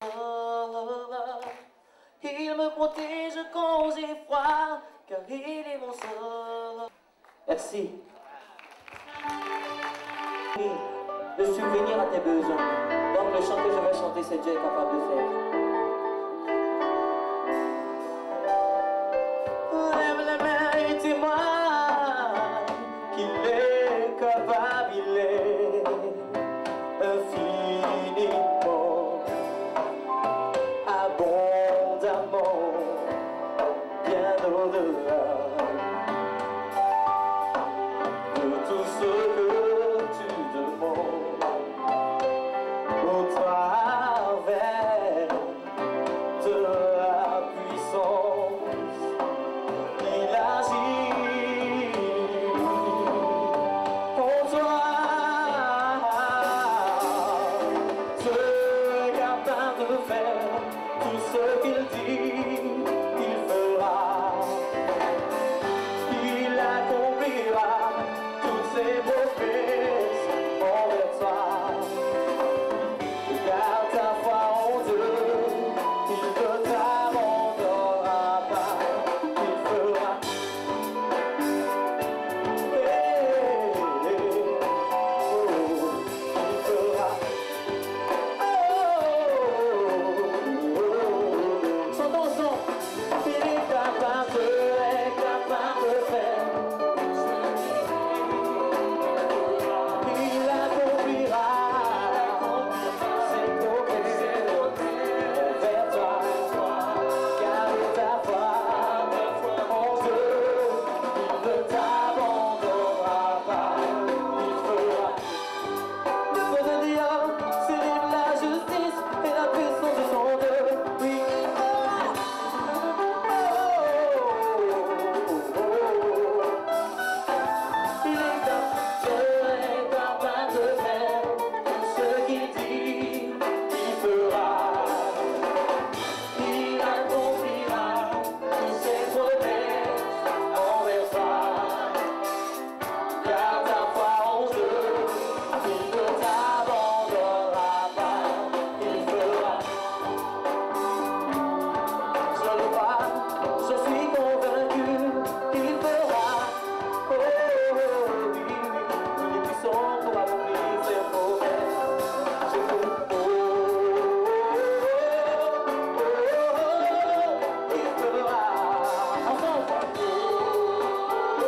Il me protège quand j'ai froid, car il est mon sort. Merci. De subvenir à tes besoins. Donc le chant que je vais chanter, c'est Dieu est capable de faire. Lève la main et témoigne qu'il est capable, il est infiniment, abondamment, bien au-delà de tout ce que tu demandes au travers de la puissance. Il agit pour toi. Dieu est capable de faire tout ce qu'il dit, il fera. Il accomplira toutes ses promesses envers toi. Garde ta foi en Dieu, il ne t'abandonnera pas, il fera. Il fera. Chantons ensemble. Il est capable de faire. Il accomplira ses promesses vers toi. Garde ta foi en Dieu, il ne t'abandonnera pas, il fera. Le feu de Dieu célèbre la justice et la puissance de son Dieu. Oui. Il est capable de faire tout ce qu'il dit, il fera. Il accomplira tous ses promesses envers toi. Garde ta foi en Dieu, il ne t'abandonnera pas, il fera. Je le vois, je suis convaincu qu'il fera. Oh, oui, oui, il est puissant pour accomplir ses promesses. Je peux, il fera. Ensemble. Il fera. Il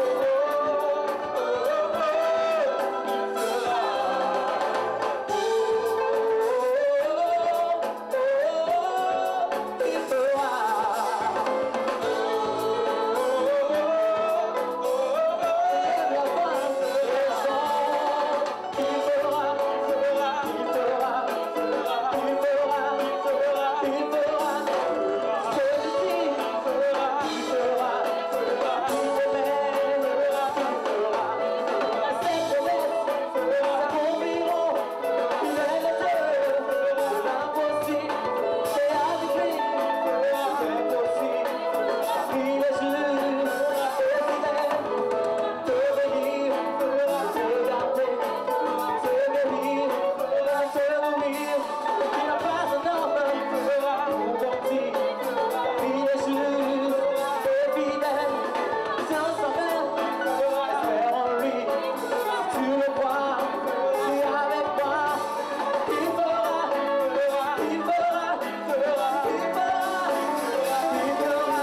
fera.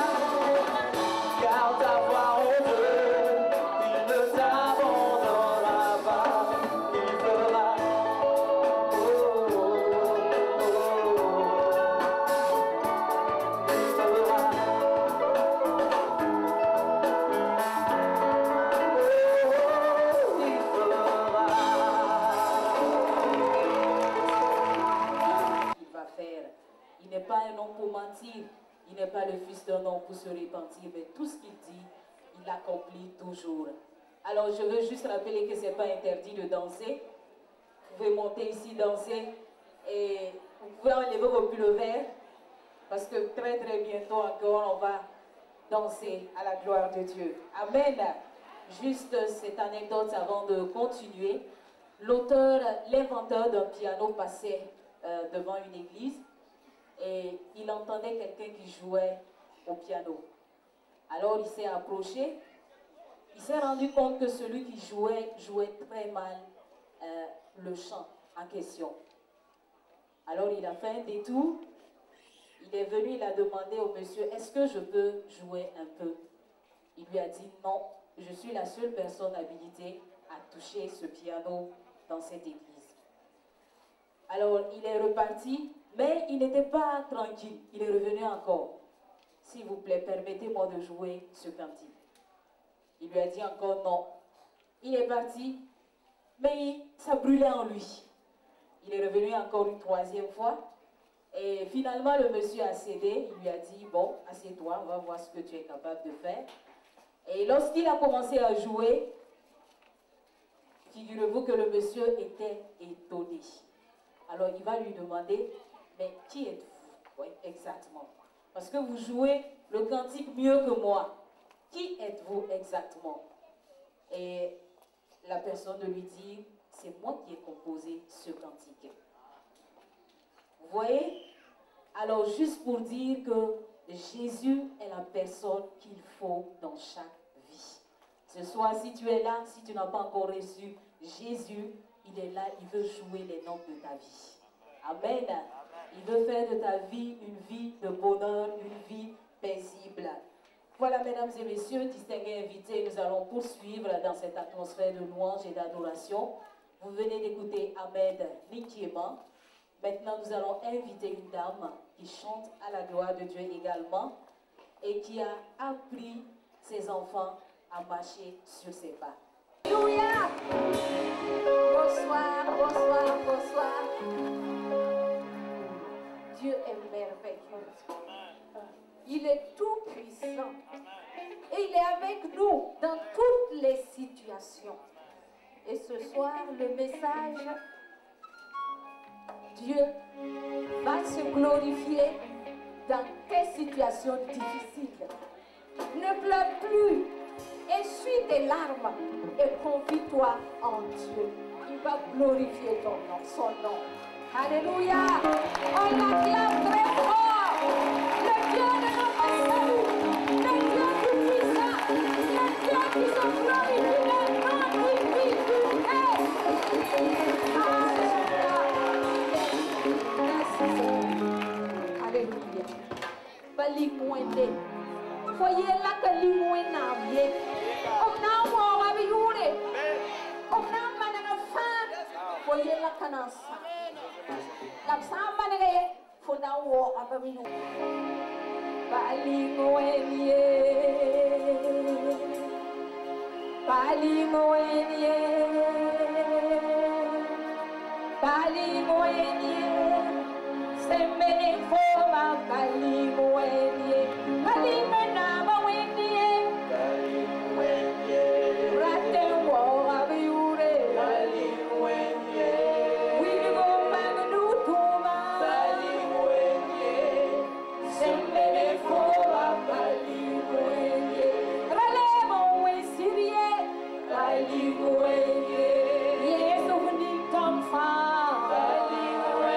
Garde ta foi en Dieu, il ne t'abandonnera pas, il fera. Il fera. Il fera. Il va faire. Il n'est pas un homme pour mentir. Il n'est pas le fils d'un homme pour se repentir. Mais tout ce qu'il dit, il l'accomplit toujours. Alors je veux juste rappeler que ce n'est pas interdit de danser. Vous pouvez monter ici, danser. Et vous pouvez enlever vos pulls verts. Parce que très bientôt encore, on va danser à la gloire de Dieu. Amen. Juste cette anecdote avant de continuer. L'auteur, l'inventeur d'un piano passait devant une église et il entendait quelqu'un qui jouait au piano. Alors il s'est approché, il s'est rendu compte que celui qui jouait très mal le chant en question. Alors il a fait un détour, il est venu, il a demandé au monsieur, est-ce que je peux jouer un peu? Il lui a dit non, je suis la seule personne habilitée à toucher ce piano dans cette église. Alors il est reparti, mais il n'était pas tranquille, il est revenu encore. S'il vous plaît, permettez-moi de jouer ce cantique. Il lui a dit encore non. Il est parti, mais ça brûlait en lui. Il est revenu encore une troisième fois. Et finalement, le monsieur a cédé. Il lui a dit, bon, assieds-toi, on va voir ce que tu es capable de faire. Et lorsqu'il a commencé à jouer, figurez-vous que le monsieur était étonné. Alors il va lui demander, mais qui êtes-vous? Oui, exactement. Parce que vous jouez le cantique mieux que moi. Qui êtes-vous exactement? Et la personne de lui dit, c'est moi qui ai composé ce cantique. Vous voyez? Alors juste pour dire que Jésus est la personne qu'il faut dans chaque vie. Ce soir, si tu es là, si tu n'as pas encore reçu Jésus, il est là, il veut jouer les notes de ta vie. Amen. Il veut faire de ta vie une vie de bonheur, une vie paisible. Voilà, mesdames et messieurs, distingués invités, nous allons poursuivre dans cette atmosphère de louange et d'adoration. Vous venez d'écouter Ahmed Nikiema. Maintenant, nous allons inviter une dame qui chante à la gloire de Dieu également et qui a appris ses enfants à marcher sur ses pas. Alléluia! Bonsoir, bonsoir, bonsoir. Dieu est merveilleux. Il est tout puissant. Et il est avec nous dans toutes les situations. Et ce soir, le message, Dieu va se glorifier dans tes situations difficiles. Ne pleure plus, essuie tes larmes et confie-toi en Dieu. Il va glorifier ton nom, son nom. Alléluia! On l'acclame très fort. Le Dieu de notre salut, le Dieu tout-puissant, le Dieu qui se glorifie maintenant, qui vit. Alléluia. Bali mwende. Foye la kali mwena ye. Omna mo abiyure. Omna manana fa. Foye la kanasa. Lapsama nege funda wo ababiyu. Bali mwende. Bali mwende. Bali mwende. Semene foma bali mwende. Bali mena mwende. Bali mwende. Rate wo abiyure. Bali mwende. Wigo magnu tuma. Bali mwende. Semene foma bali mwende. Rale mwe sirie. Bali mwende. Yesu ni kamfa. Bali mwende.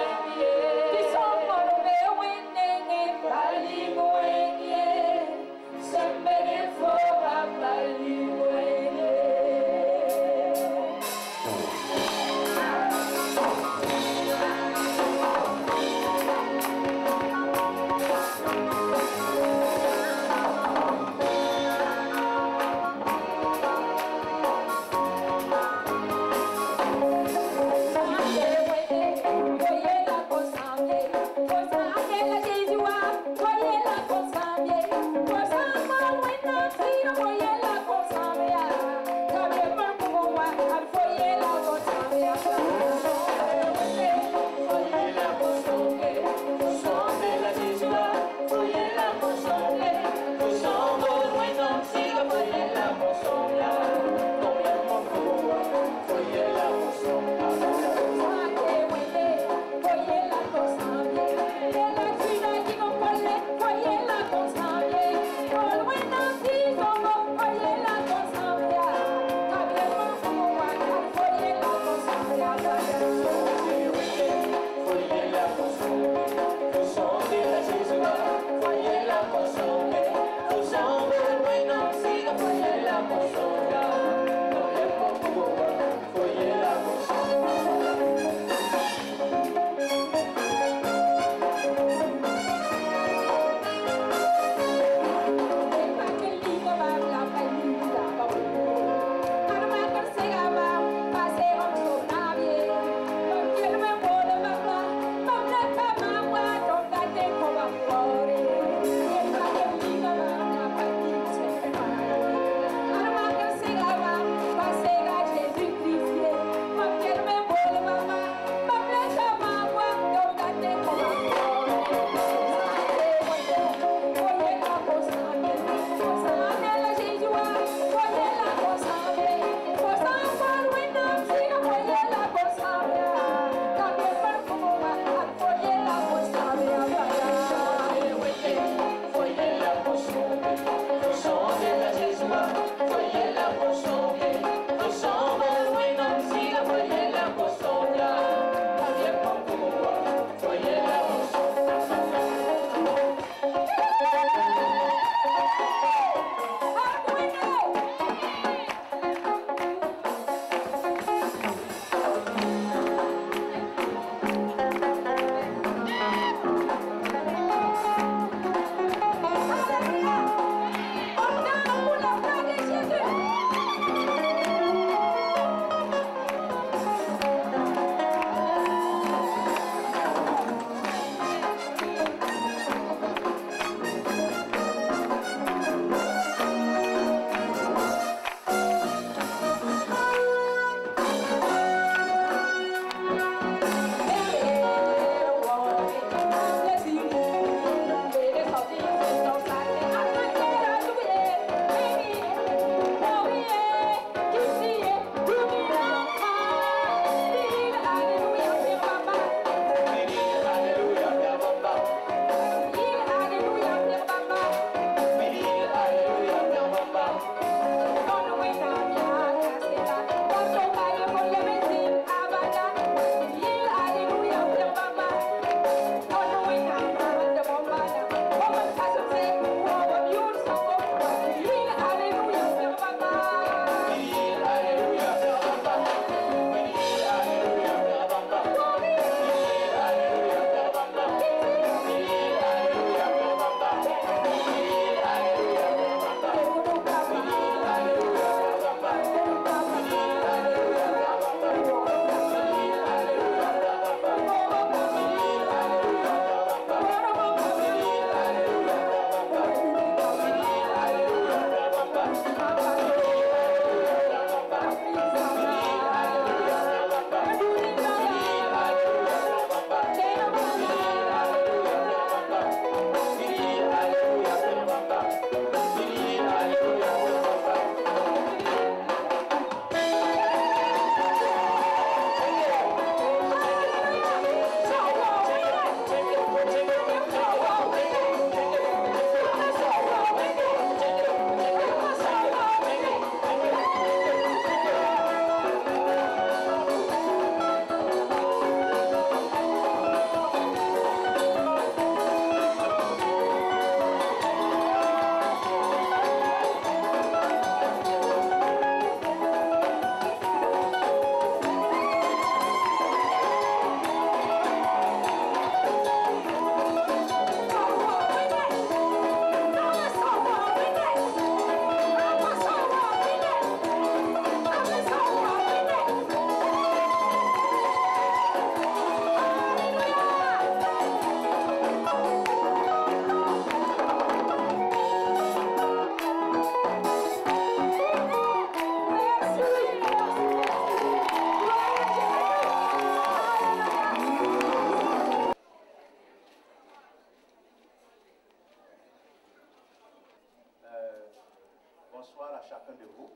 chacun de vous.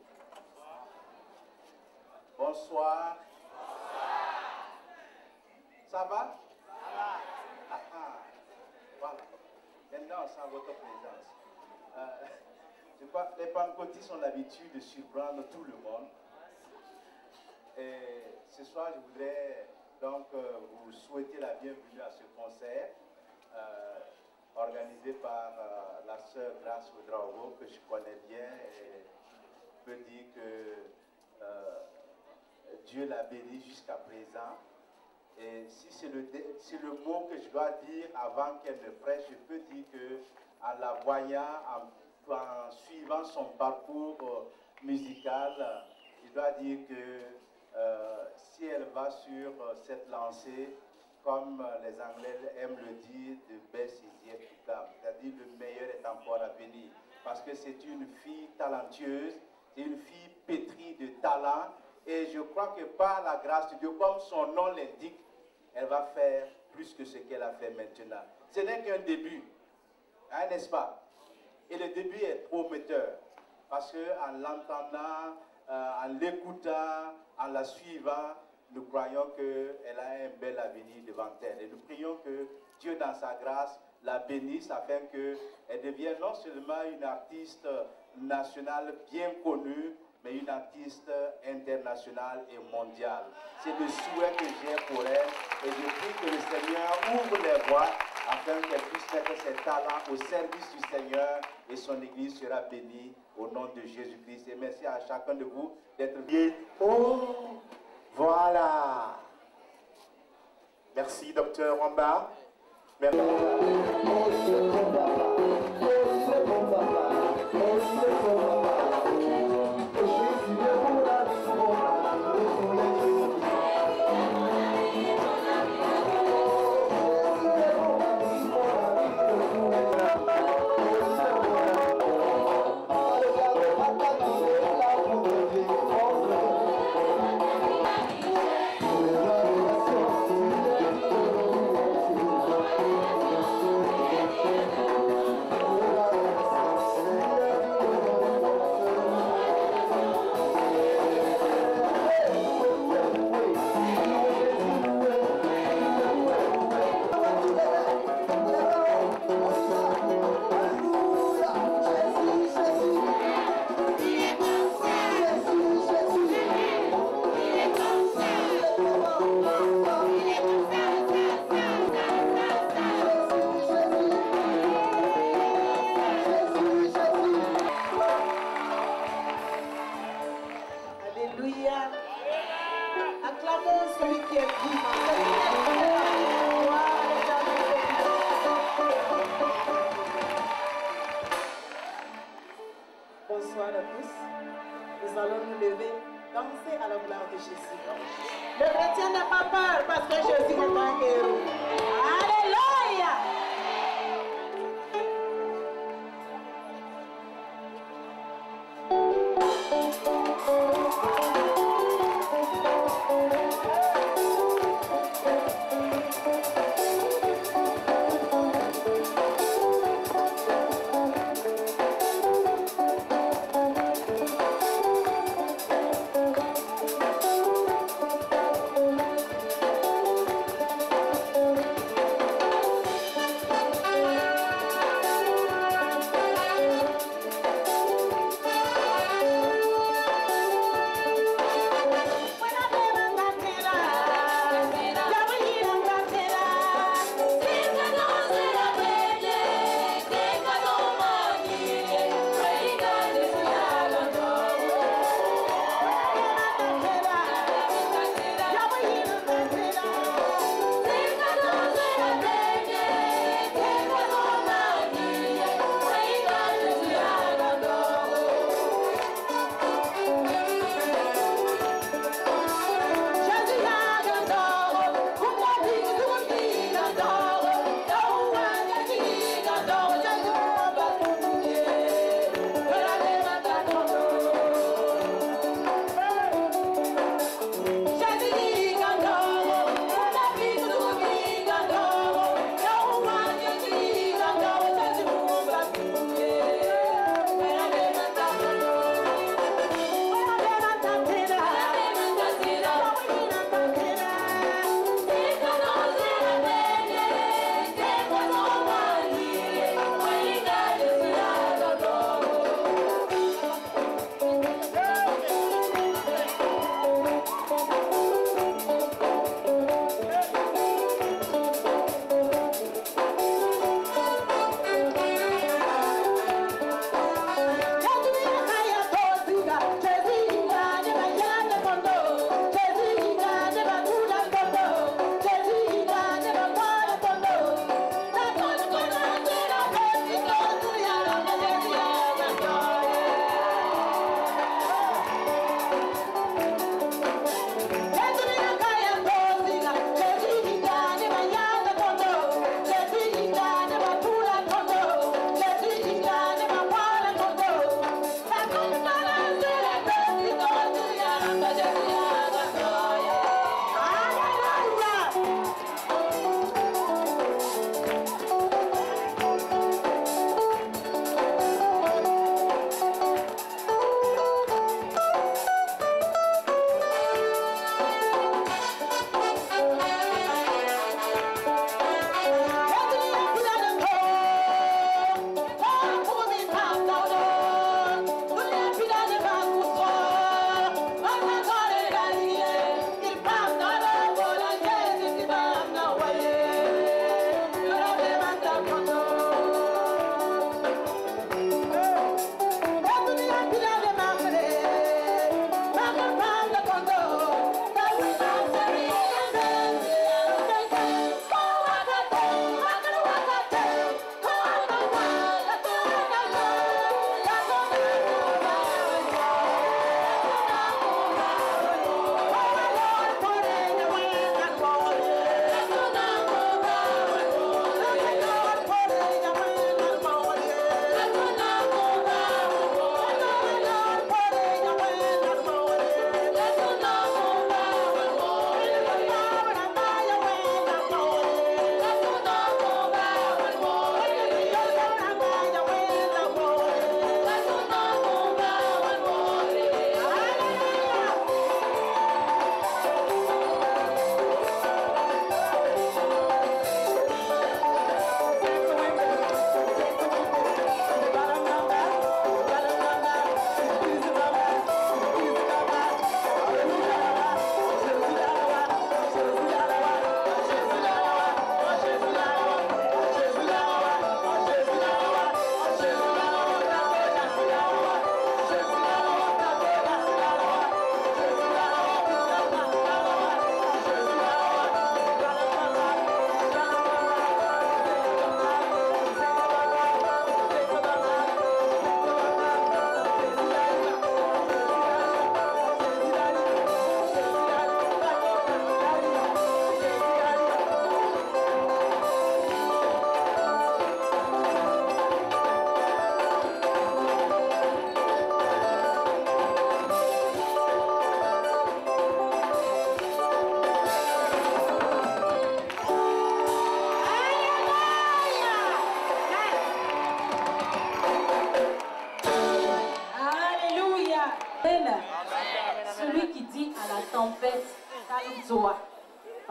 Bonsoir. Ça va? Voilà. Maintenant, on sent votre présence. Je crois que les pentecôtistes ont l'habitude de surprendre tout le monde. Et ce soir, je voudrais donc vous souhaiter la bienvenue à ce concert organisé par la sœur Grace Ouedraogo, que je connais bien et je peux dire que Dieu l'a béni jusqu'à présent. Et si c'est le mot que je dois dire avant qu'elle ne prêche, je peux dire que en la voyant, en suivant son parcours musical, je dois dire que si elle va sur cette lancée, comme les Anglais aiment le dire, the best is yet to come, c'est-à-dire le meilleur est encore à venir, parce que c'est une fille talentueuse, c'est une fille pétrie de talent, et je crois que par la grâce de Dieu, comme son nom l'indique, elle va faire plus que ce qu'elle a fait maintenant. Ce n'est qu'un début, hein, n'est-ce pas? Et le début est prometteur, parce qu'en l'entendant, en l'écoutant, en la suivant, nous croyons qu'elle a un bel avenir devant elle. Et nous prions que Dieu, dans sa grâce, la bénisse afin qu'elle devienne non seulement une artiste nationale bien connue, mais une artiste internationale et mondiale. C'est le souhait que j'ai pour elle. Et je prie que le Seigneur ouvre les voies afin qu'elle puisse mettre ses talents au service du Seigneur et son Église sera bénie au nom de Jésus-Christ. Et merci à chacun de vous d'être bien. Oh, voilà. Merci, docteur Wamba. Merci. Oh,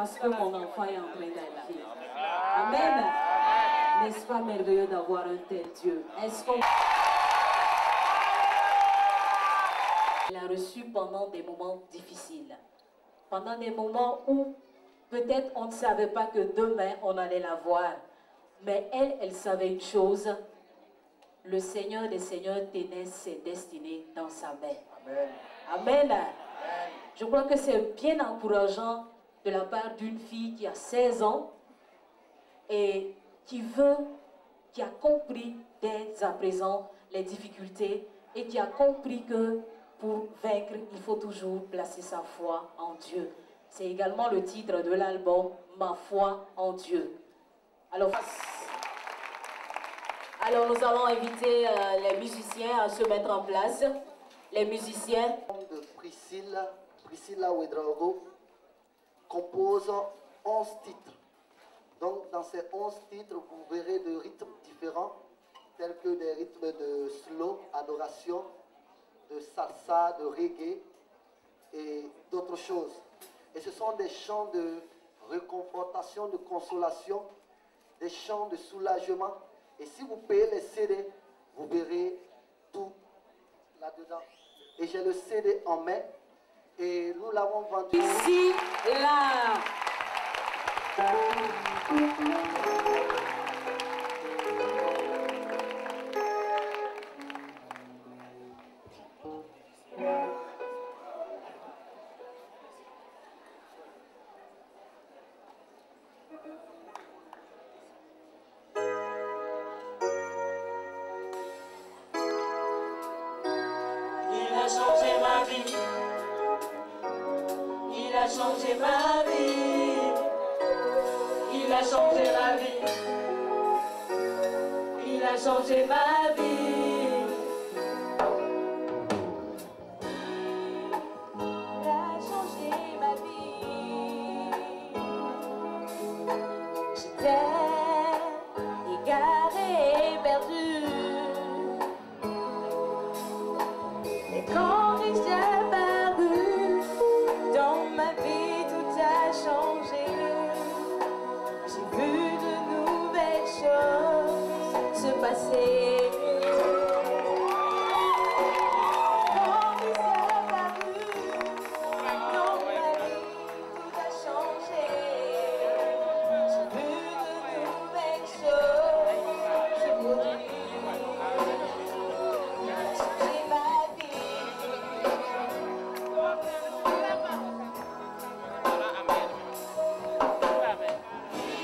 parce que mon enfant est en train d'arriver. Amen. N'est-ce pas merveilleux d'avoir un tel Dieu? Est-ce qu'on... Il a reçu pendant des moments difficiles. Pendant des moments où peut-être on ne savait pas que demain on allait la voir. Mais elle savait une chose. Le Seigneur des Seigneurs tenait ses destinées dans sa main. Amen. Amen. Je crois que c'est bien encourageant de la part d'une fille qui a 16 ans et qui a compris dès à présent les difficultés et qui a compris que pour vaincre, il faut toujours placer sa foi en Dieu. C'est également le titre de l'album « Ma foi en Dieu ». Alors nous allons inviter les musiciens à se mettre en place. Les musiciens de Priscilla Ouedraogo compose 11 titres. Donc dans ces 11 titres, vous verrez des rythmes différents, tels que des rythmes de slow, adoration, de salsa, de reggae et d'autres choses. Et ce sont des chants de réconfortation, de consolation, des chants de soulagement. Et si vous payez les CD, vous verrez tout là-dedans. Et j'ai le CD en main et nous l'avons vendu. Ici, là. Il a changé ma vie. Il a changé ma vie. Il a changé ma vie. Il a changé ma vie. Il a changé ma vie. J'étais égarée et perdue. Et quand il s'est apparu dans ma vie, tout a changé. J'ai vu de nouvelles choses se passer. Quand il s'est apparu dans ma vie, tout a changé. J'ai vu de nouvelles choses se produire. Il a changé ma vie.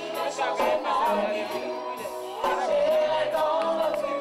Il a changé ma vie. J'irai dans le futur.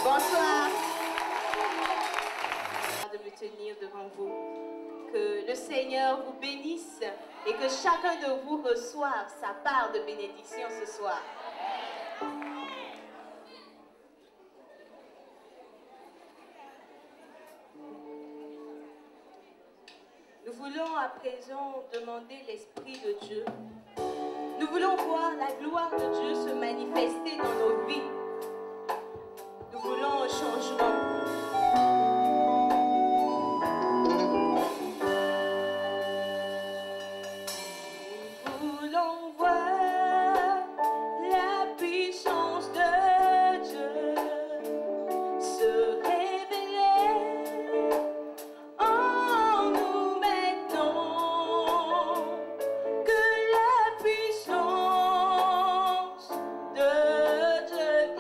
Bonsoir. De me tenir devant vous. Que le Seigneur vous bénisse et que chacun de vous reçoive sa part de bénédiction ce soir. Nous voulons à présent demander l'Esprit de Dieu. Nous voulons voir la gloire de Dieu se manifester dans nos vies. Nous voulons un changement. Nous voulons voir la puissance de Dieu se révéler en nous maintenant. Que la puissance de Dieu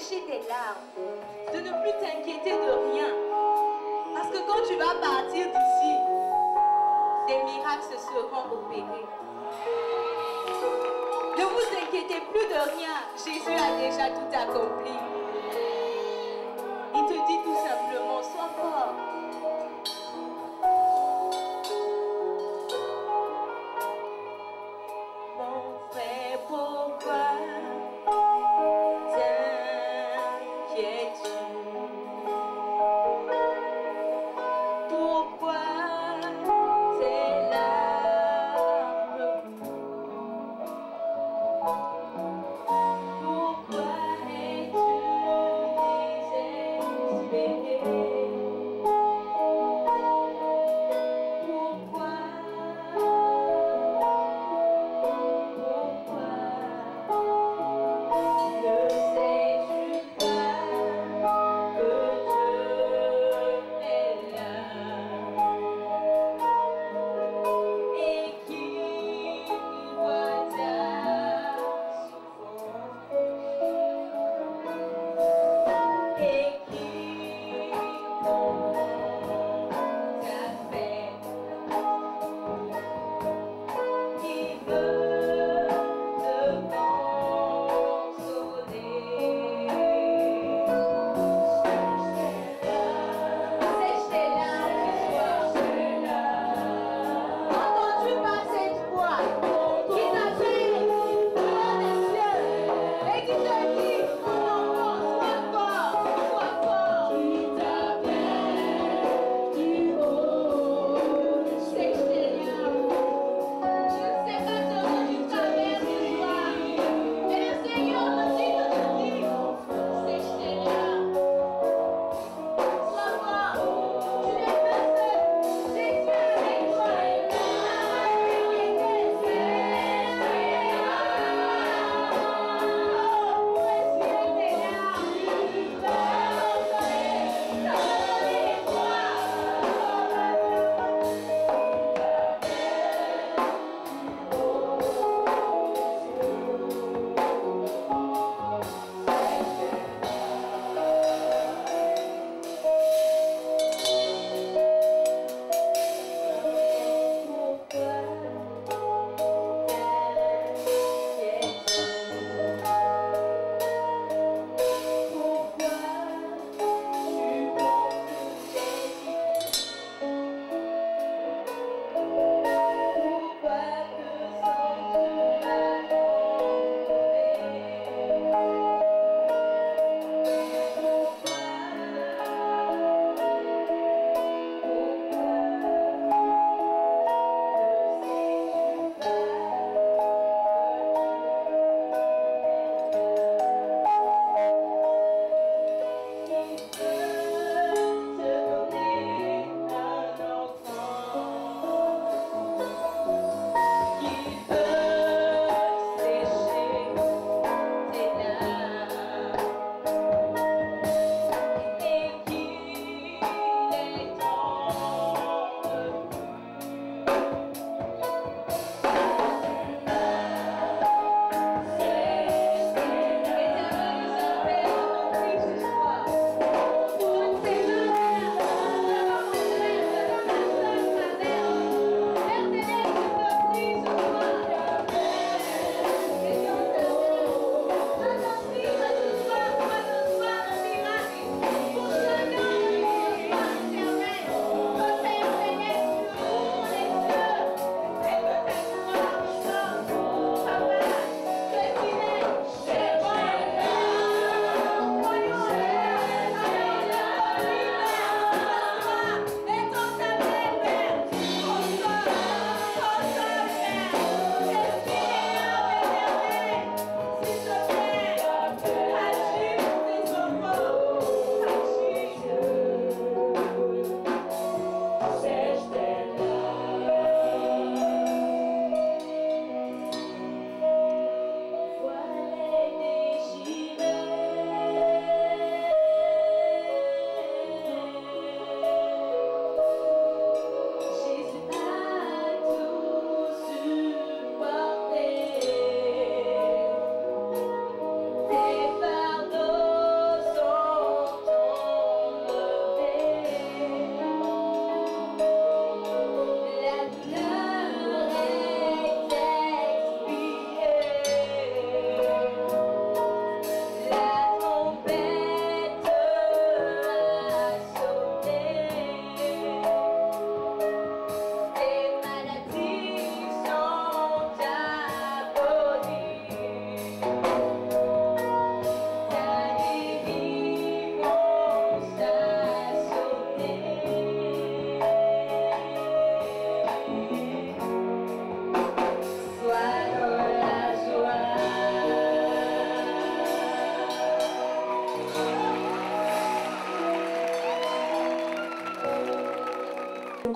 sécher tes larmes, de ne plus t'inquiéter de rien. Parce que quand tu vas partir d'ici, des miracles se seront opérés. Ne vous inquiétez plus de rien, Jésus a déjà tout accompli. Il te dit tout simplement, sois fort. Mon frère, pourquoi t'inquiètes-tu? Pourquoi tes larmes coulent? Pourquoi es-tu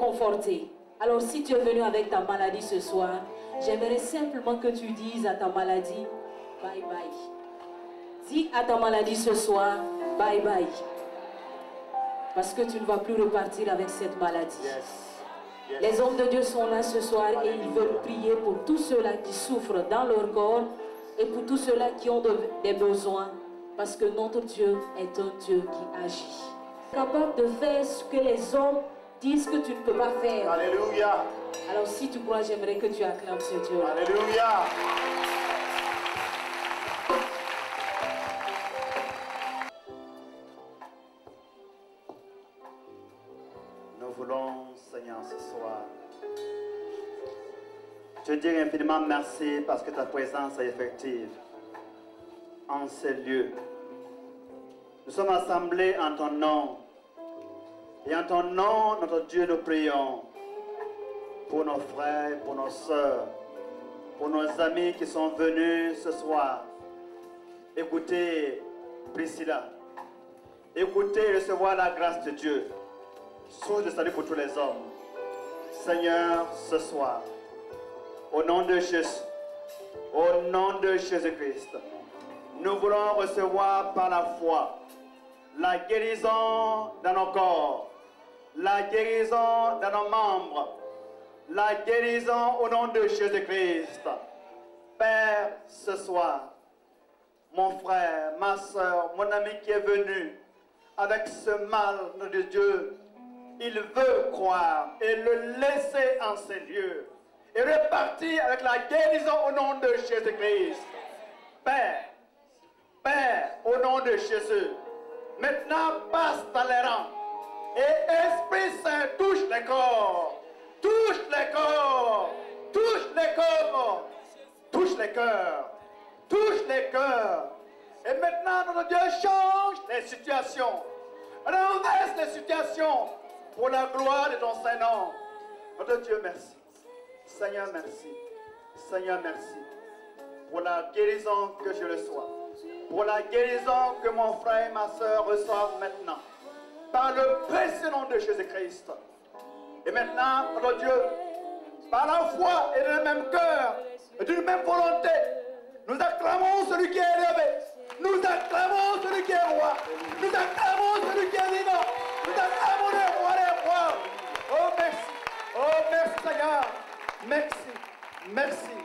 reconforter. Alors si tu es venu avec ta maladie ce soir, j'aimerais simplement que tu dises à ta maladie, bye bye. Dis à ta maladie ce soir, bye bye. Parce que tu ne vas plus repartir avec cette maladie. Les hommes de Dieu sont là ce soir et ils veulent prier pour tous ceux-là qui souffrent dans leur corps et pour tous ceux-là qui ont des besoins. Parce que notre Dieu est un Dieu qui agit. Capable de faire ce que les hommes disent que tu ne peux pas faire. Alléluia. Alors si tu crois, j'aimerais que tu acclames ce Dieu. Alléluia. Nous voulons, Seigneur, ce soir, te dire infiniment merci parce que ta présence est effective en ces lieux. Nous sommes assemblés en ton nom. Et en ton nom, notre Dieu, nous prions pour nos frères, pour nos sœurs, pour nos amis qui sont venus ce soir. Écoutez Priscilla. Écoutez, recevoir la grâce de Dieu. Source de salut pour tous les hommes. Seigneur, ce soir, au nom de Jésus, au nom de Jésus-Christ, nous voulons recevoir par la foi la guérison dans nos corps, la guérison dans nos membres, la guérison au nom de Jésus-Christ. Père, ce soir, mon frère, ma soeur, mon ami qui est venu avec ce mal de Dieu, il veut croire et le laisser en ces lieux et repartir avec la guérison au nom de Jésus-Christ. Père, Père, au nom de Jésus, maintenant passe dans les rangs et Esprit Saint touche les corps, touche les corps, touche les corps, touche les cœurs, touche les cœurs. Et maintenant notre Dieu change les situations, renverse les situations pour la gloire de ton Saint-Nom. Notre Dieu, merci. Seigneur, merci. Seigneur, merci pour la guérison que je reçois, pour la guérison que mon frère et ma soeur reçoivent maintenant, par le précieux nom de Jésus-Christ. Et maintenant, notre Dieu, par la foi et le même cœur, et d'une même volonté, nous acclamons celui qui est élevé, nous acclamons celui qui est roi, nous acclamons celui qui est vivant, nous acclamons les rois des rois. Oh merci Seigneur, merci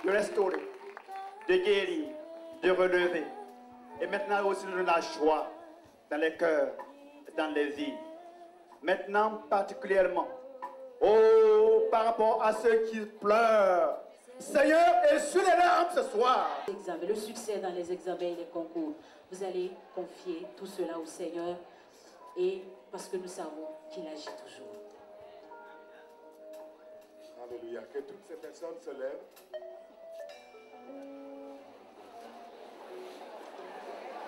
de restaurer, de guérir, de relever. Et maintenant aussi de la joie dans les cœurs, dans les vies. Maintenant particulièrement, oh, par rapport à ceux qui pleurent, Seigneur, essuie les larmes ce soir. Le succès dans les examens et les concours, vous allez confier tout cela au Seigneur et parce que nous savons qu'il agit toujours. Alléluia. Que toutes ces personnes se lèvent.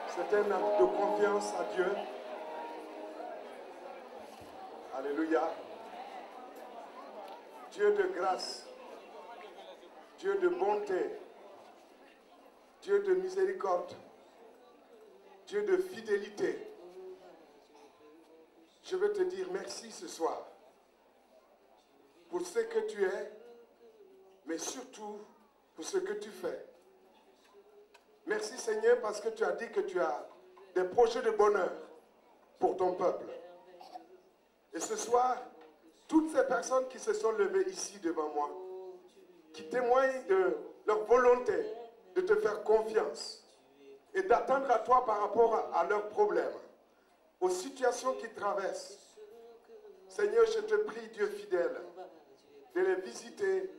C'est un acte de confiance à Dieu. Alléluia. Dieu de grâce, Dieu de bonté, Dieu de miséricorde, Dieu de fidélité. Je veux te dire merci ce soir pour ce que tu es, mais surtout pour ce que tu fais. Merci Seigneur parce que tu as dit que tu as des projets de bonheur pour ton peuple. Et ce soir, toutes ces personnes qui se sont levées ici devant moi, qui témoignent de leur volonté de te faire confiance et d'attendre à toi par rapport à leurs problèmes, aux situations qu'ils traversent. Seigneur, je te prie, Dieu fidèle, de les visiter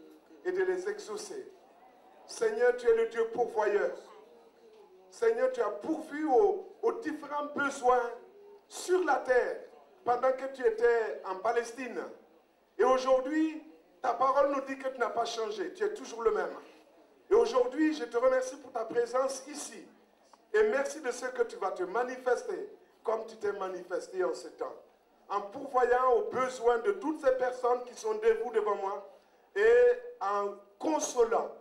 et de les exaucer. Seigneur, tu es le Dieu pourvoyeur. Seigneur, tu as pourvu aux différents besoins sur la terre pendant que tu étais en Palestine. Et aujourd'hui, ta parole nous dit que tu n'as pas changé. Tu es toujours le même. Et aujourd'hui, je te remercie pour ta présence ici. Et merci de ce que tu vas te manifester comme tu t'es manifesté en ce temps. En pourvoyant aux besoins de toutes ces personnes qui sont debout devant moi et en consolant,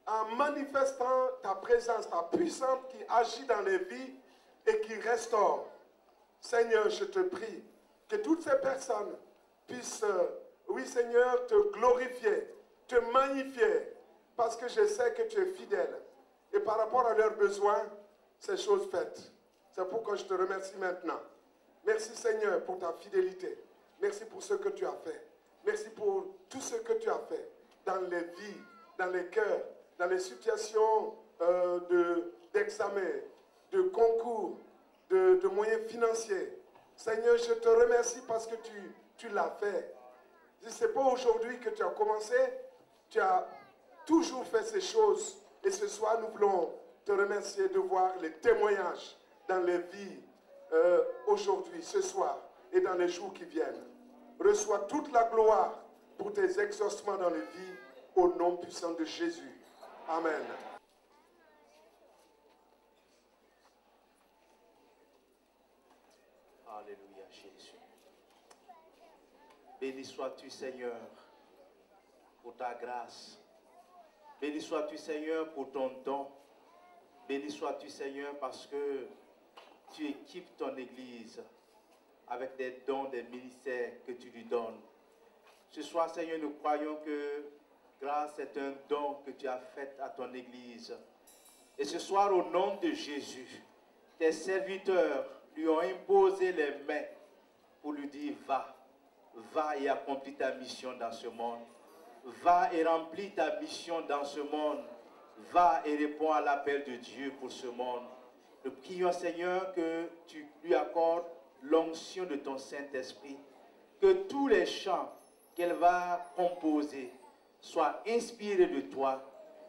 en manifestant ta présence, ta puissance qui agit dans les vies et qui restaure. Seigneur, je te prie que toutes ces personnes puissent, oui Seigneur, te glorifier, te magnifier, parce que je sais que tu es fidèle. Et par rapport à leurs besoins, ces choses faites. C'est pourquoi je te remercie maintenant. Merci Seigneur pour ta fidélité. Merci pour ce que tu as fait. Merci pour tout ce que tu as fait dans les vies, dans les cœurs, dans les situations d'examen, de concours, de moyens financiers. Seigneur, je te remercie parce que tu l'as fait. Ce n'est pas aujourd'hui que tu as commencé, tu as toujours fait ces choses. Et ce soir, nous voulons te remercier de voir les témoignages dans les vies aujourd'hui, ce soir et dans les jours qui viennent. Reçois toute la gloire pour tes exaucements dans les vies au nom puissant de Jésus. Amen. Alléluia, Jésus. Béni sois-tu, Seigneur, pour ta grâce. Béni sois-tu, Seigneur, pour ton don. Béni sois-tu, Seigneur, parce que tu équipes ton Église avec des dons, des ministères que tu lui donnes. Ce soir, Seigneur, nous croyons que grâce est un don que tu as fait à ton Église. Et ce soir, au nom de Jésus, tes serviteurs lui ont imposé les mains pour lui dire, va et accomplis ta mission dans ce monde. Va et remplis ta mission dans ce monde. Va et réponds à l'appel de Dieu pour ce monde. Nous prions, Seigneur, que tu lui accordes l'onction de ton Saint-Esprit. Que tous les chants qu'elle va composer soient inspirés de toi.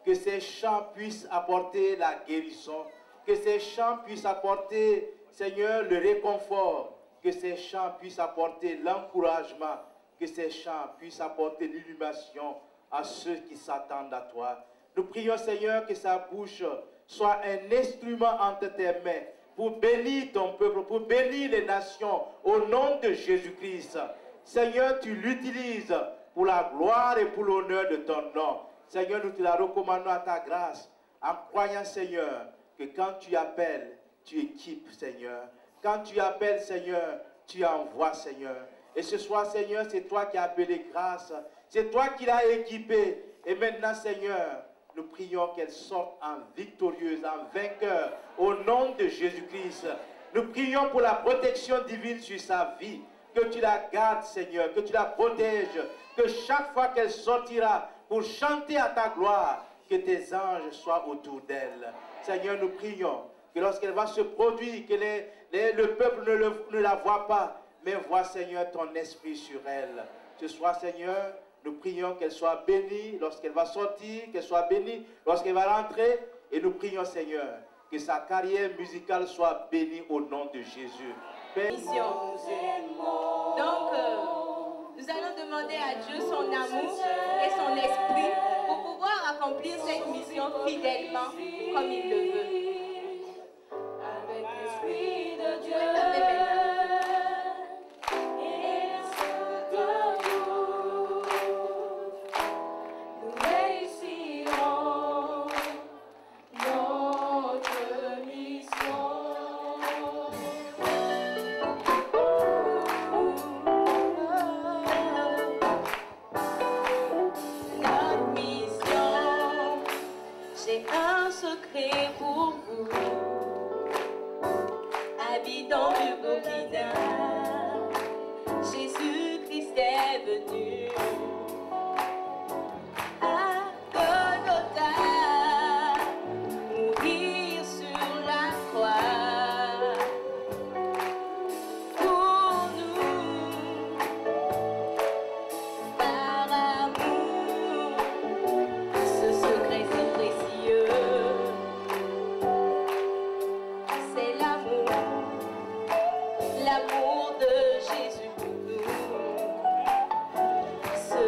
Que ces chants puissent apporter la guérison. Que ces chants puissent apporter, Seigneur, le réconfort. Que ces chants puissent apporter l'encouragement. Que ces chants puissent apporter l'illumination à ceux qui s'attendent à toi. Nous prions, Seigneur, que sa bouche soit un instrument entre tes mains pour bénir ton peuple, pour bénir les nations au nom de Jésus-Christ. Seigneur, tu l'utilises pour la gloire et pour l'honneur de ton nom. Seigneur, nous te la recommandons à ta grâce, en croyant, Seigneur, que quand tu appelles, tu équipes, Seigneur. Quand tu appelles, Seigneur, tu envoies, Seigneur. Et ce soir, Seigneur, c'est toi qui as appelé grâce. C'est toi qui l'as équipée. Et maintenant, Seigneur, nous prions qu'elle sorte en victorieuse, en vainqueur, au nom de Jésus-Christ. Nous prions pour la protection divine sur sa vie. Que tu la gardes, Seigneur, que tu la protèges. Que chaque fois qu'elle sortira pour chanter à ta gloire, que tes anges soient autour d'elle. Seigneur, nous prions que lorsqu'elle va se produire, que le peuple ne la voit pas, mais voit, Seigneur, ton esprit sur elle. Ce soir, Seigneur, nous prions qu'elle soit bénie lorsqu'elle va sortir, qu'elle soit bénie lorsqu'elle va rentrer. Et nous prions, Seigneur, que sa carrière musicale soit bénie au nom de Jésus. Donc, nous allons demander à Dieu son amour et son esprit pour pouvoir accomplir cette mission fidèlement comme il le veut. Avec l'esprit de Dieu. Pour vous, habitants du Burkina, Jésus-Christ est venu à Golgotha, mourir sur la croix pour nous, par amour, ce secret si précieux. L'amour de Jésus pour nous, ce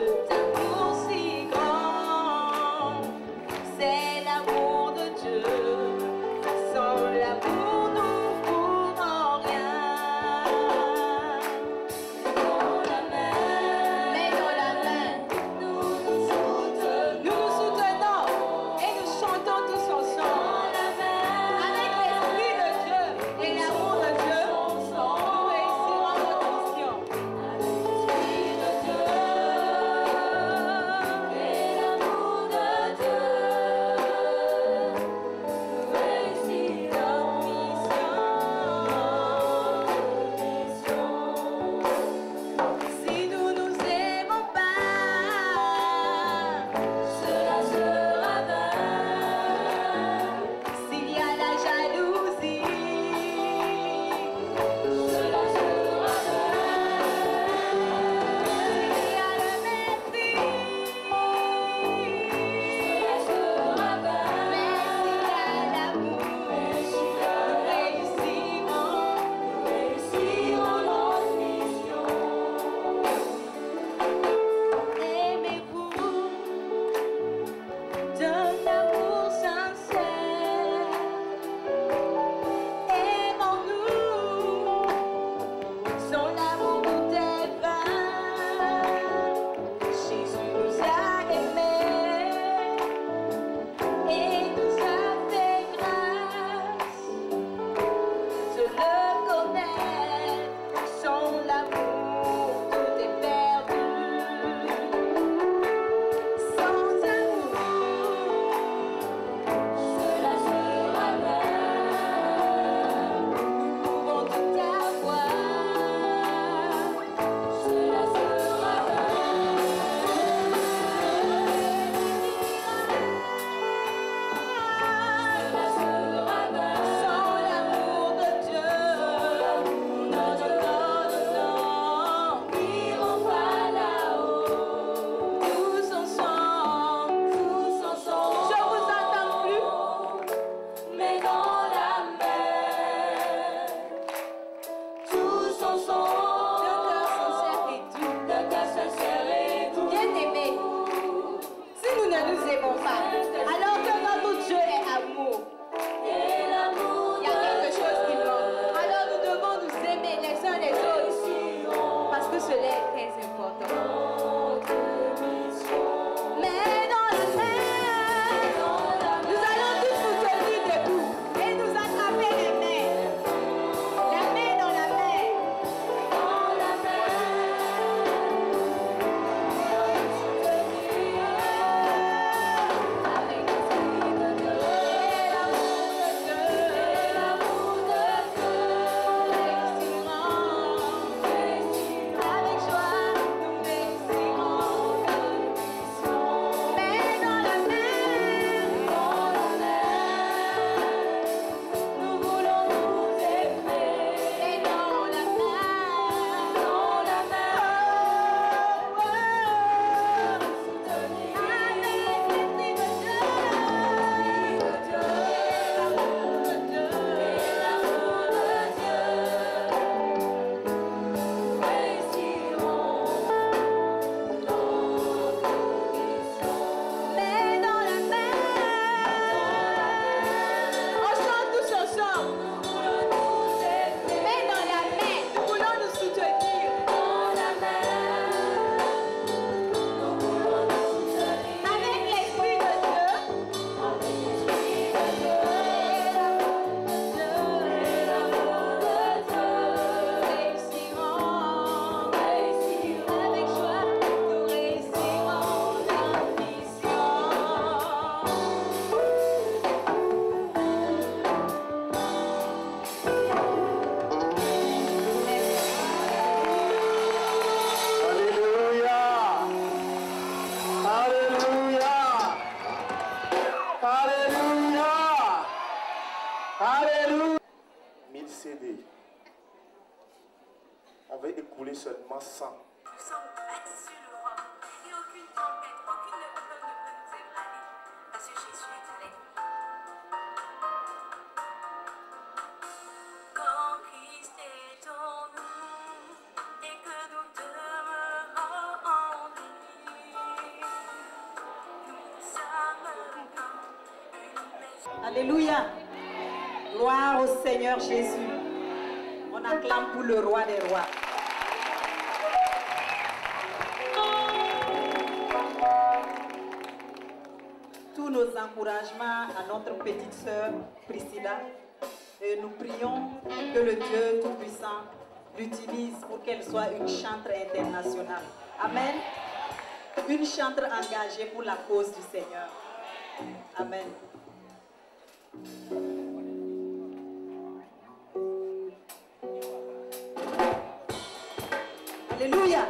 on va écouler seulement 100. Nous sommes bâtis sur le roc et aucune tempête, aucune épreuve ne peut nous ébranler parce que Jésus est avec nous. Quand Christ est en nous et que nous demeurons en lui, nous sommes comme une maison. Alléluia. Gloire au Seigneur Jésus. On acclame pour le roi des rois. Tous nos encouragements à notre petite sœur Priscilla. Et nous prions que le Dieu Tout-Puissant l'utilise pour qu'elle soit une chantre internationale. Amen. Une chantre engagée pour la cause du Seigneur. Amen. Alléluia.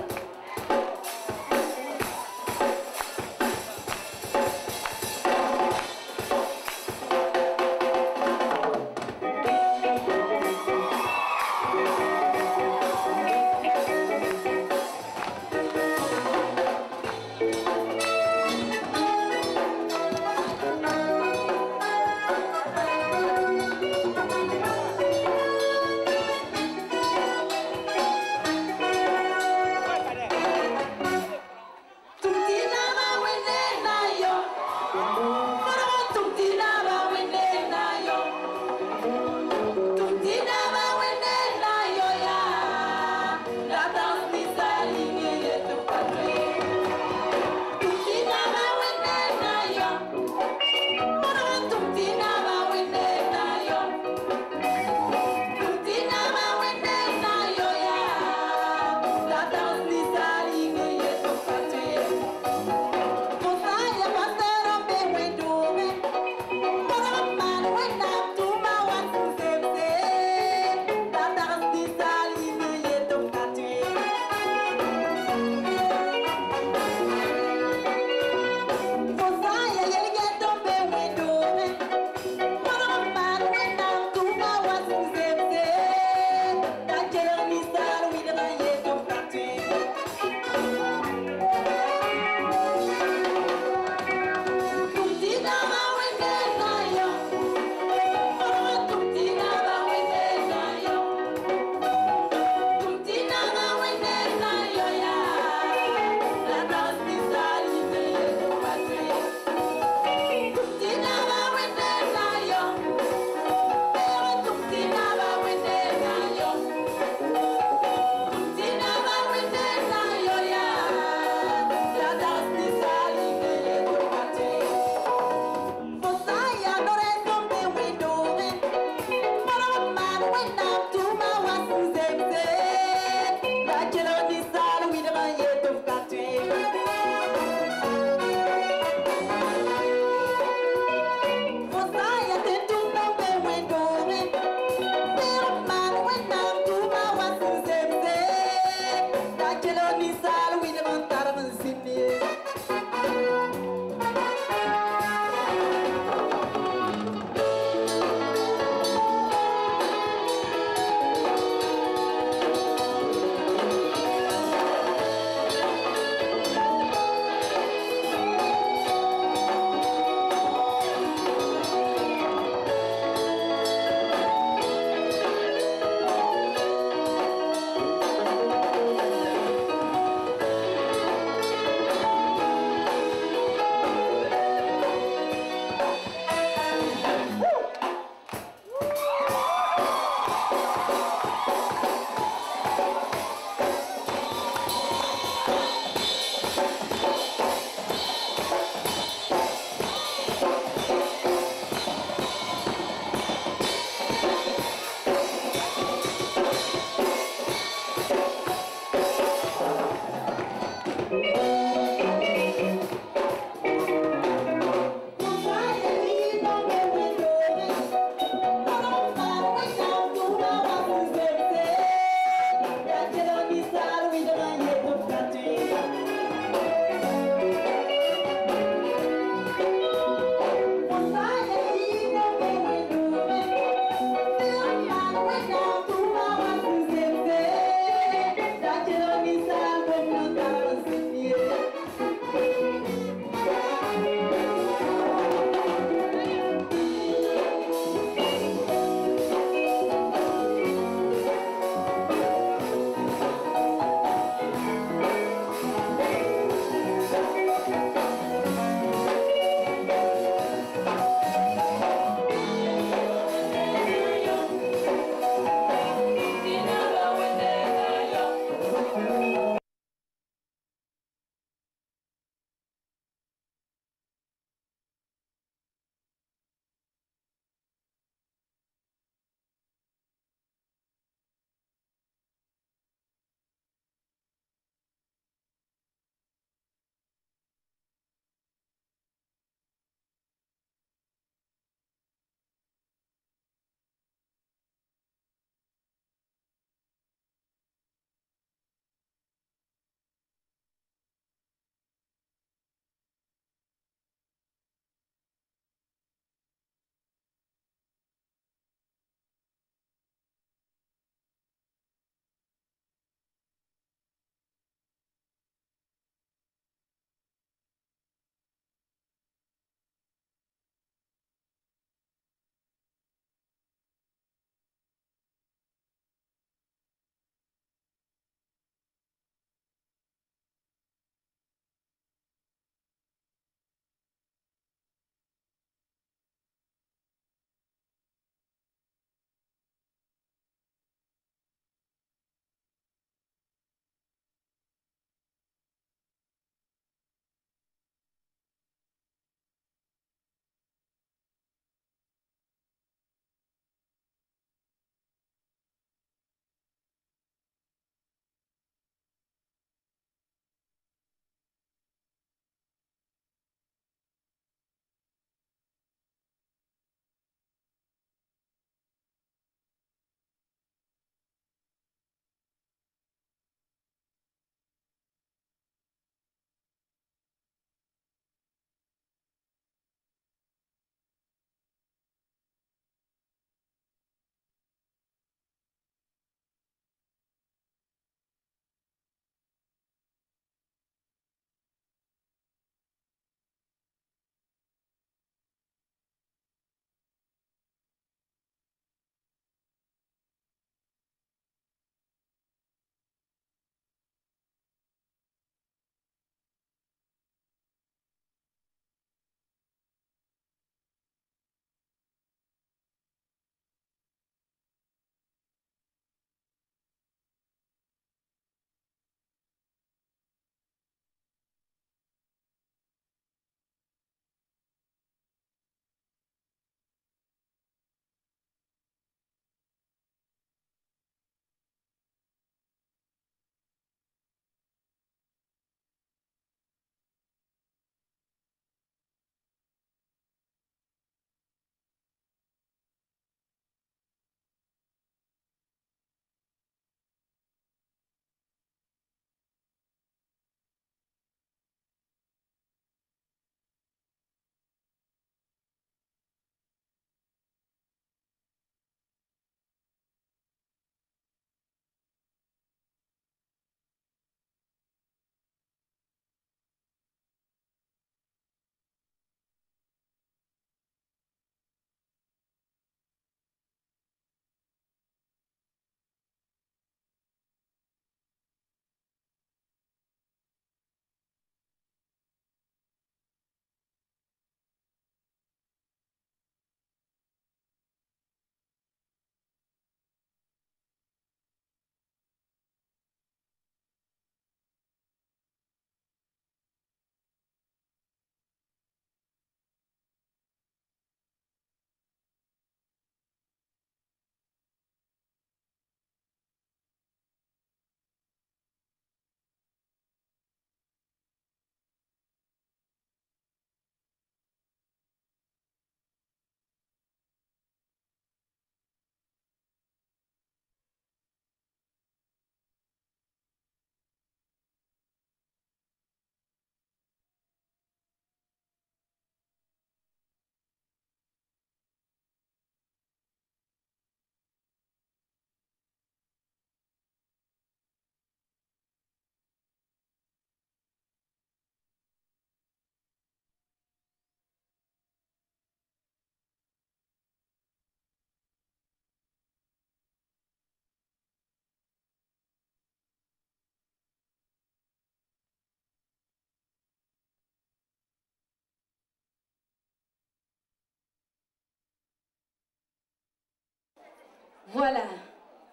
Voilà,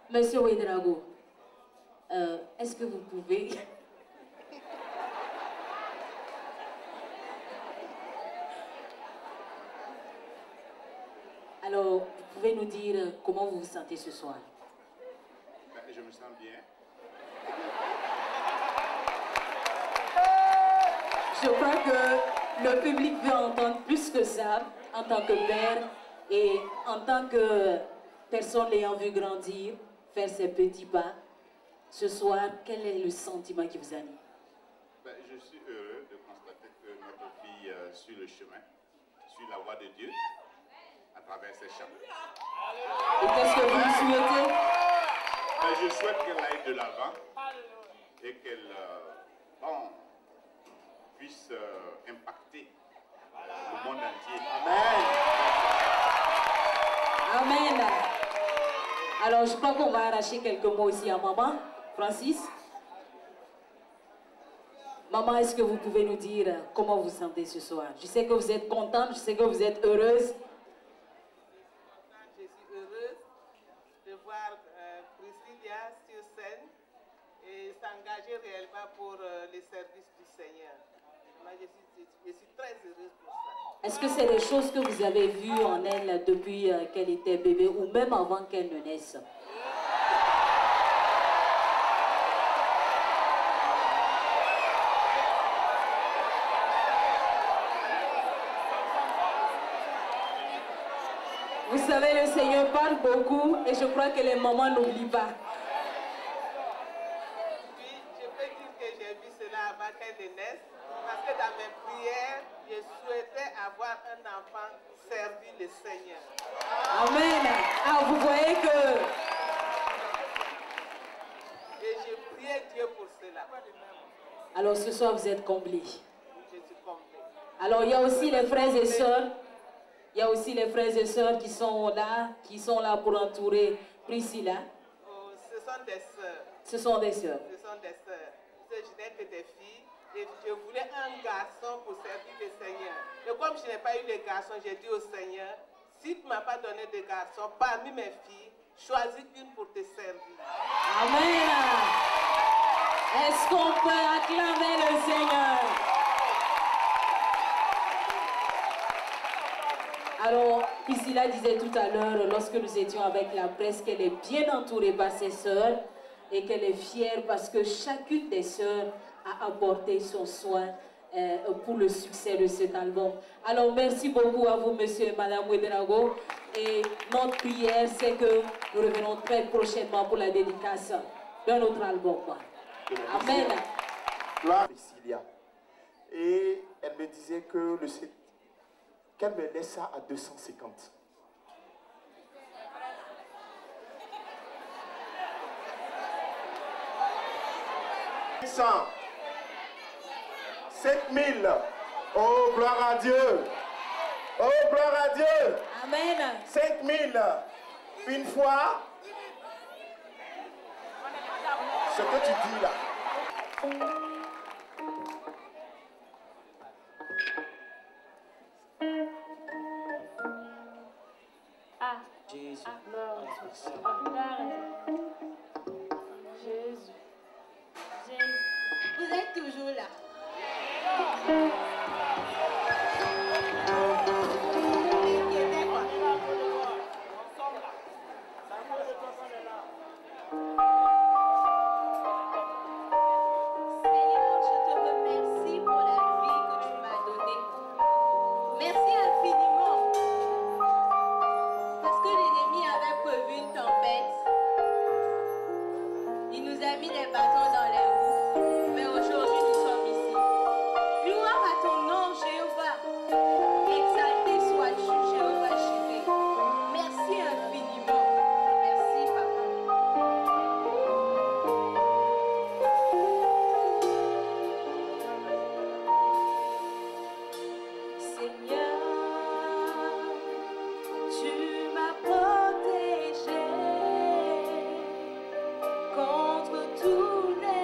Monsieur Ouedraogo, est-ce que vous pouvez... Alors, vous pouvez nous dire comment vous vous sentez ce soir? Je me sens bien. Je crois que le public veut entendre plus que ça, en tant que père et en tant que personne l'ayant vu grandir, faire ses petits pas. Ce soir, quel est le sentiment qui vous anime? Je suis heureux de constater que notre fille suit le chemin, suit la voie de Dieu à travers ses chants. Et qu'est-ce que vous lui souhaitez? Je souhaite qu'elle aille de l'avant et qu'elle puisse impacter le monde entier. Amen. Amen. Alors, je crois qu'on va arracher quelques mots ici à maman. Francis? Maman, est-ce que vous pouvez nous dire comment vous vous sentez ce soir? Je sais que vous êtes contente, je sais que vous êtes heureuse. Je suis heureuse de voir Priscilla sur scène et s'engager réellement pour le service du Seigneur. Moi, je suis très heureuse pour ça. Est-ce que c'est des choses que vous avez vues en elle depuis qu'elle était bébé ou même avant qu'elle ne naisse? Vous savez, le Seigneur parle beaucoup et je crois que les mamans n'oublient pas. Oui, je peux dire que j'ai vu cela avant qu'elle ne naisse, parce que dans mes prières, je souhaitais avoir un enfant servi le Seigneur. Amen. Ah, vous voyez que... Et je priais Dieu pour cela. Alors ce soir, vous êtes comblés. Je suis comblée. Alors il y a aussi les frères et sœurs. Il y a aussi les frères et sœurs qui sont là pour entourer Priscilla. Oh, ce sont des sœurs. Ce sont des sœurs. Ce sont des sœurs. Je n'ai que des filles et je voulais un garçon pour servir le Seigneur. Et comme je n'ai pas eu de garçon, j'ai dit au Seigneur, si tu ne m'as pas donné de garçon, parmi mes filles, choisis une pour te servir. Amen. Est-ce qu'on peut acclamer le Seigneur? Alors, Priscilla disait tout à l'heure, lorsque nous étions avec la presse, qu'elle est bien entourée par ses sœurs et qu'elle est fière parce que chacune des sœurs a apporté son soin pour le succès de cet album. Alors, merci beaucoup à vous, monsieur et madame Ouedraogo. Et notre prière, c'est que nous revenons très prochainement pour la dédicace d'un autre album. Amen. Gloire à Priscilla. Et elle me disait que qu'elle me laisse ça à 250. « 7000. Oh, gloire à Dieu. Oh, gloire à Dieu. Amen. 5000. Une fois. Ce que tu dis là. Ah. Jésus. Jésus. Jésus. Vous êtes toujours là. Seigneur, je te remercie pour la vie que tu m'as donnée. Merci infiniment. Parce que l'ennemi avait prévu une tempête. Il nous a mis des bâtons dans les roues. Mais aujourd'hui, nous sommes ici. Gloire à ton nom, Jéhovah. Exalté sois-tu, Jéhovah Jireh. Merci infiniment. Merci, Papa. Seigneur, tu m'as protégé contre tous les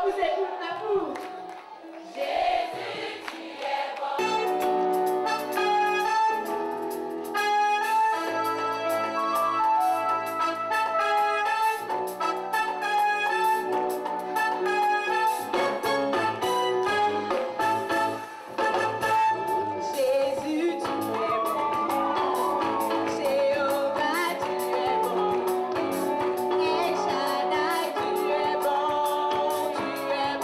vous écoute l'amour. Jésus, tu es bon. Jésus, tu es bon. Jéhovah, tu es bon. El Shaddai, tu es bon, tu es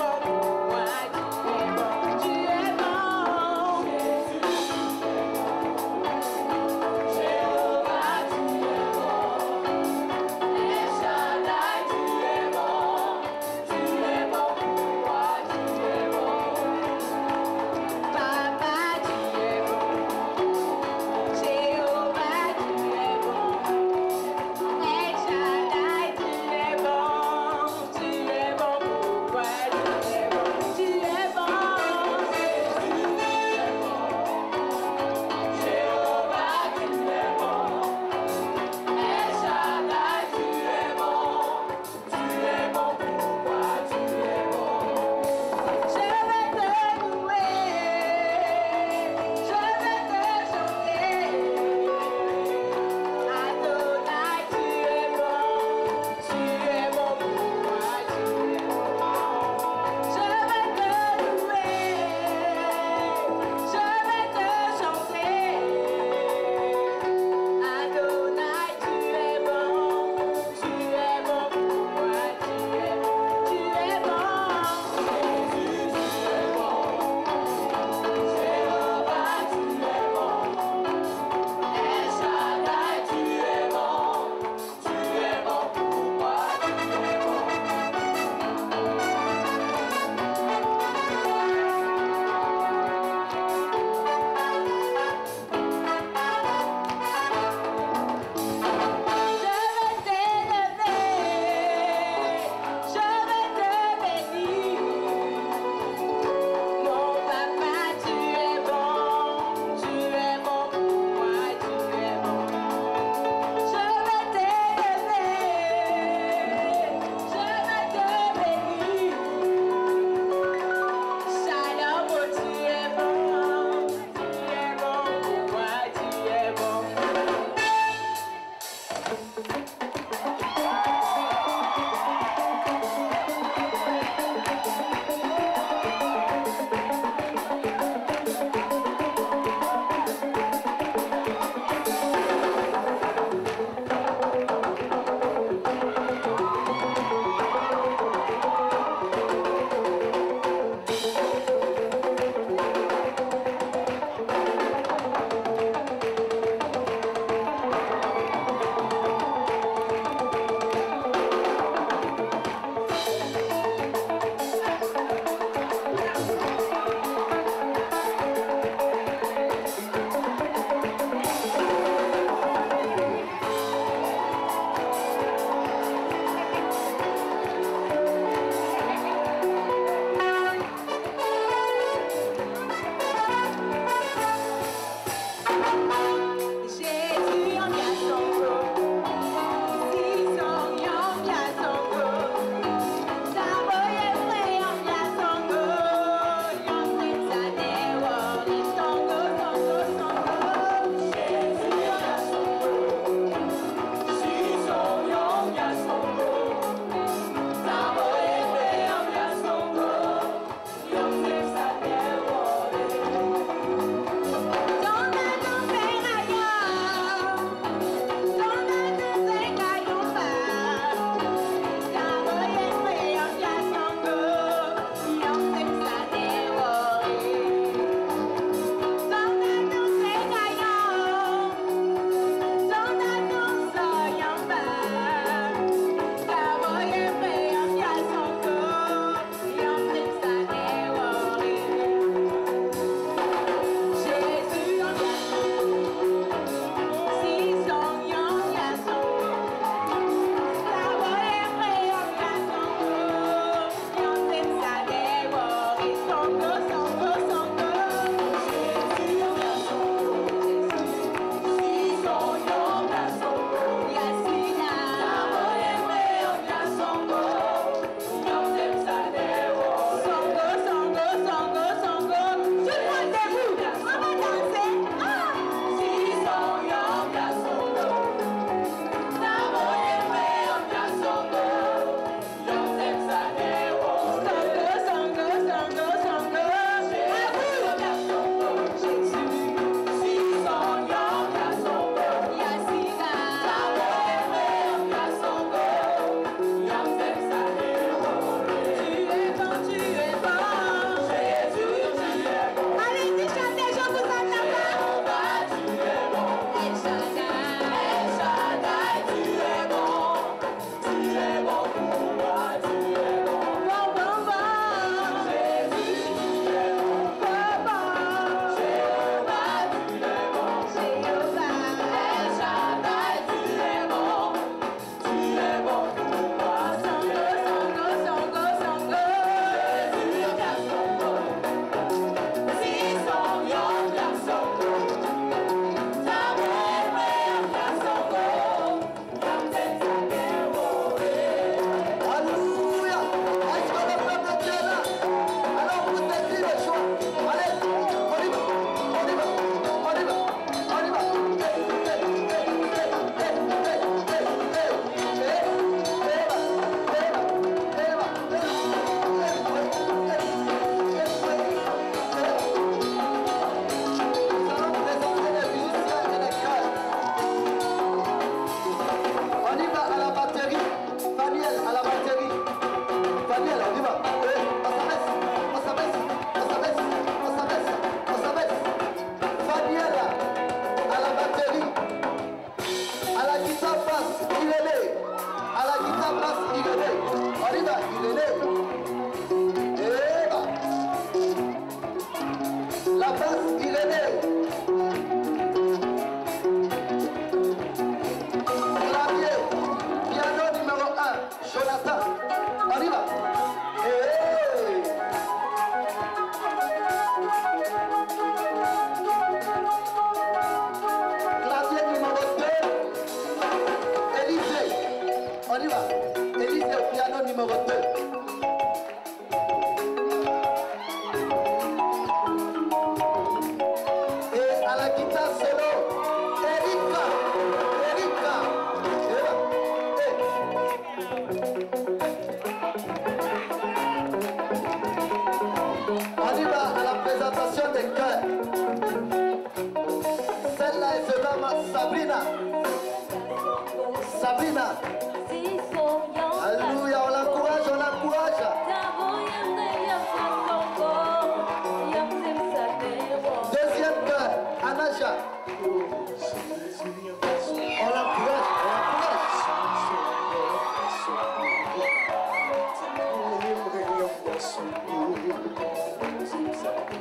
On y va. Hey. Clavier numéro 2. Élisée. On y va. Élisée au piano numéro 2. Et à la guitare solo, Erika. On y va à la présentation des chœurs. Celle-là, elle se nomme Sabrina. Sabrina. Alléluia, on l'encourage, on l'encourage. Deuxième chœur, Anaja. On l'encourage, on l'encourage.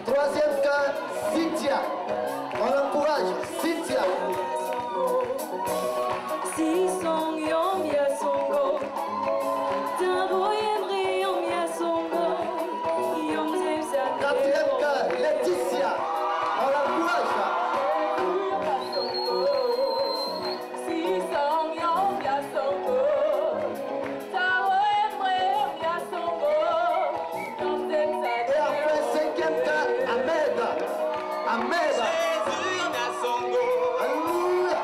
Troisième chœur, Cynthia. On l'encourage, Cynthia. Quatrième chœur, Laetitia. On l'encourage. Et après, cinquième chœur, Ahmed. Ahmed. Alléluia.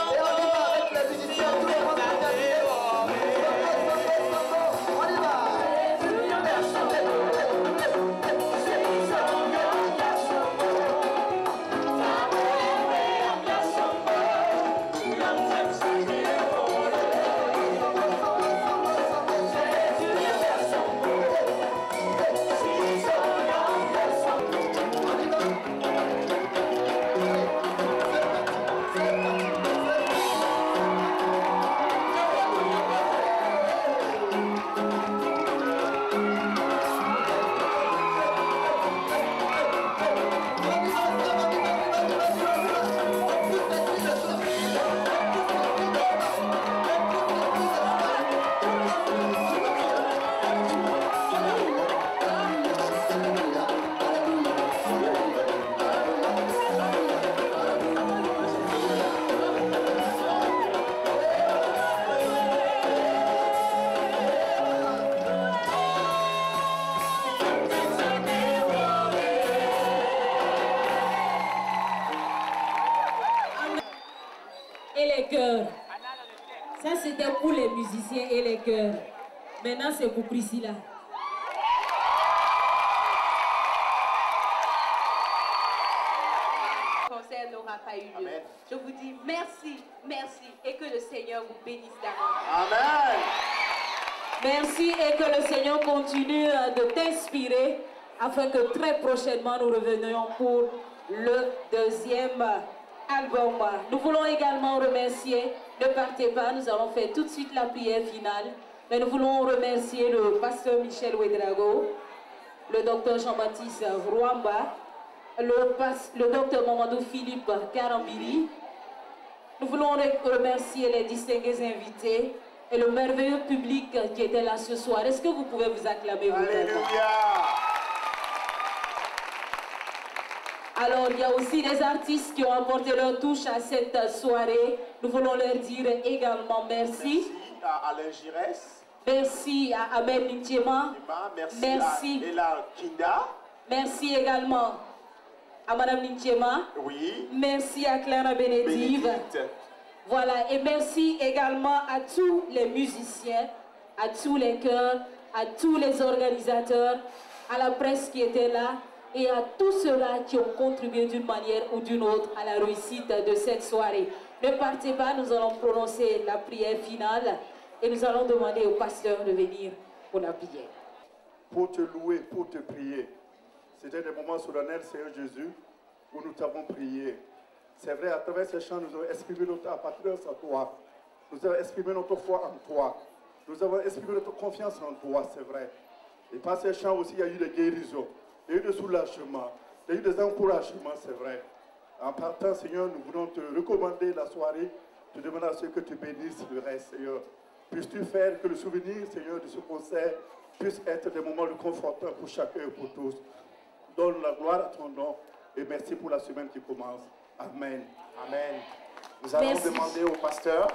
Et on y va avec les musiciens, tout le monde on y va. Et les chœurs. Ça, c'était pour les musiciens et les chœurs. Maintenant, c'est pour Priscilla. Le concert n'aura pas eu lieu. Je vous dis merci, merci, et que le Seigneur vous bénisse davantage. Amen. Merci et que le Seigneur continue de t'inspirer afin que très prochainement nous revenions pour le deuxième album. Nous voulons également remercier, ne partez pas, nous allons faire tout de suite la prière finale, mais nous voulons remercier le pasteur Michel Ouedraogo, le docteur Jean-Baptiste Rouamba, le docteur Mamadou Philippe Karambiri. Nous voulons remercier les distingués invités et le merveilleux public qui était là ce soir. Est-ce que vous pouvez vous acclamer vous-même? Alléluia. Alors, il y a aussi des artistes qui ont apporté leur touche à cette soirée. Nous voulons leur dire également merci. Merci à Alain Giresse. Merci à Ahmed Ntiema. Merci à Ella Kinda. Merci également à Madame Ntiema. Oui. Merci à Clara Bénédicte. Voilà, et merci également à tous les musiciens, à tous les chœurs, à tous les organisateurs, à la presse qui était là et à tous ceux-là qui ont contribué d'une manière ou d'une autre à la réussite de cette soirée. Ne partez pas, nous allons prononcer la prière finale et nous allons demander au pasteur de venir pour la prière. Pour te louer, pour te prier. C'était des moments solennels, Seigneur Jésus, où nous t'avons prié. C'est vrai, à travers ces chants, nous avons exprimé notre appartenance à toi. Nous avons exprimé notre foi en toi. Nous avons exprimé notre confiance en toi, c'est vrai. Et par ces chants aussi, il y a eu des guérisons, il y a eu des soulagements, il y a eu des encouragements, c'est vrai. En partant, Seigneur, nous voulons te recommander la soirée te demande à ce que tu bénisses le reste, Seigneur. Puisses-tu faire que le souvenir, Seigneur, de ce concert puisse être des moments de confortants pour chacun et pour tous. Donne la gloire à ton nom et merci pour la semaine qui commence. Amen. Amen. Nous allons demander au pasteur.